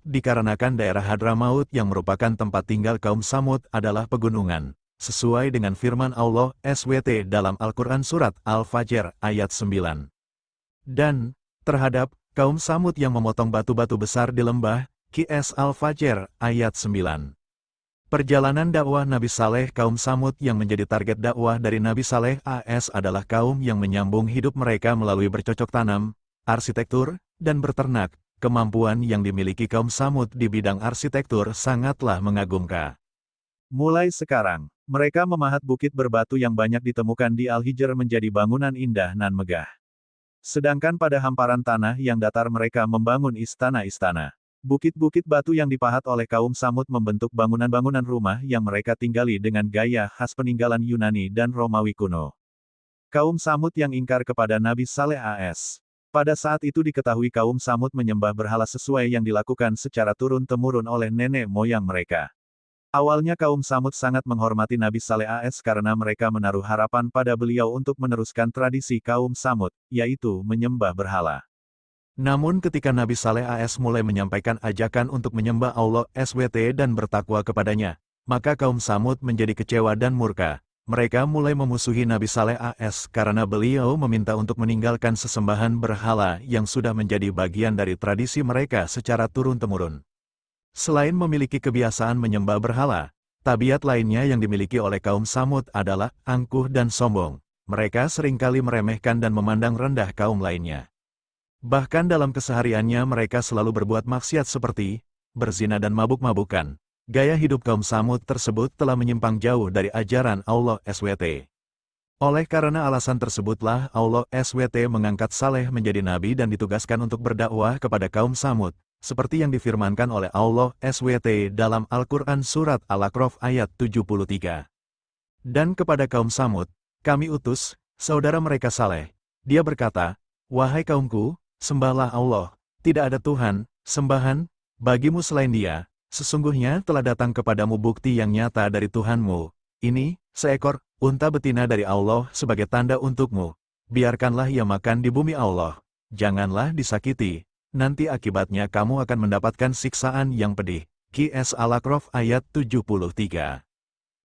dikarenakan daerah Hadramaut yang merupakan tempat tinggal kaum Samud adalah pegunungan, sesuai dengan firman Allah SWT dalam Al-Quran Surat Al-Fajr ayat 9. Dan, terhadap kaum Samud yang memotong batu-batu besar di lembah, Qs Al-Fajr ayat 9. Perjalanan dakwah Nabi Saleh. Kaum Samud yang menjadi target dakwah dari Nabi Saleh AS adalah kaum yang menyambung hidup mereka melalui bercocok tanam, arsitektur, dan berternak. Kemampuan yang dimiliki kaum Samud di bidang arsitektur sangatlah mengagumkan. Mulai sekarang, mereka memahat bukit berbatu yang banyak ditemukan di Al-Hijr menjadi bangunan indah nan megah. Sedangkan pada hamparan tanah yang datar mereka membangun istana-istana. Bukit-bukit batu yang dipahat oleh kaum Samud membentuk bangunan-bangunan rumah yang mereka tinggali dengan gaya khas peninggalan Yunani dan Romawi kuno. Kaum Samud yang ingkar kepada Nabi Saleh AS. Pada saat itu diketahui kaum Samud menyembah berhala sesuai yang dilakukan secara turun-temurun oleh nenek moyang mereka. Awalnya kaum Samud sangat menghormati Nabi Saleh AS karena mereka menaruh harapan pada beliau untuk meneruskan tradisi kaum Samud, yaitu menyembah berhala. Namun ketika Nabi Saleh AS mulai menyampaikan ajakan untuk menyembah Allah SWT dan bertakwa kepadanya, maka kaum Samud menjadi kecewa dan murka. Mereka mulai memusuhi Nabi Saleh AS karena beliau meminta untuk meninggalkan sesembahan berhala yang sudah menjadi bagian dari tradisi mereka secara turun-temurun. Selain memiliki kebiasaan menyembah berhala, tabiat lainnya yang dimiliki oleh kaum Samud adalah angkuh dan sombong. Mereka seringkali meremehkan dan memandang rendah kaum lainnya. Bahkan dalam kesehariannya mereka selalu berbuat maksiat seperti berzina dan mabuk-mabukan. Gaya hidup kaum Samud tersebut telah menyimpang jauh dari ajaran Allah SWT. Oleh karena alasan tersebutlah Allah SWT mengangkat Saleh menjadi nabi dan ditugaskan untuk berdakwah kepada kaum Samud, seperti yang difirmankan oleh Allah SWT dalam Al-Quran Surat Al-A'raf ayat 73. Dan kepada kaum Samud, kami utus saudara mereka Saleh. Dia berkata, "Wahai kaumku, sembahlah Allah, tidak ada Tuhan sembahan bagimu selain Dia. Sesungguhnya telah datang kepadamu bukti yang nyata dari Tuhanmu. Ini, seekor unta betina dari Allah sebagai tanda untukmu. Biarkanlah ia makan di bumi Allah. Janganlah disakiti. Nanti akibatnya kamu akan mendapatkan siksaan yang pedih." Qs Al-A'raf ayat 73.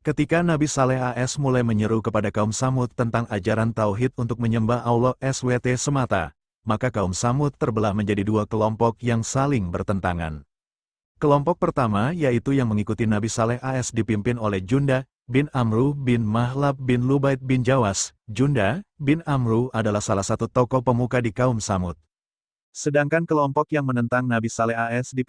Ketika Nabi Saleh AS mulai menyeru kepada kaum Samud tentang ajaran Tauhid untuk menyembah Allah SWT semata, maka kaum Samud terbelah menjadi dua kelompok yang saling bertentangan. Kelompok pertama yaitu yang mengikuti Nabi Saleh AS dipimpin oleh Junda bin Amru bin Mahlab bin Lubaid bin Jawas. Junda bin Amru adalah salah satu tokoh pemuka di kaum Samud. Sedangkan kelompok yang menentang Nabi Saleh AS dipimpin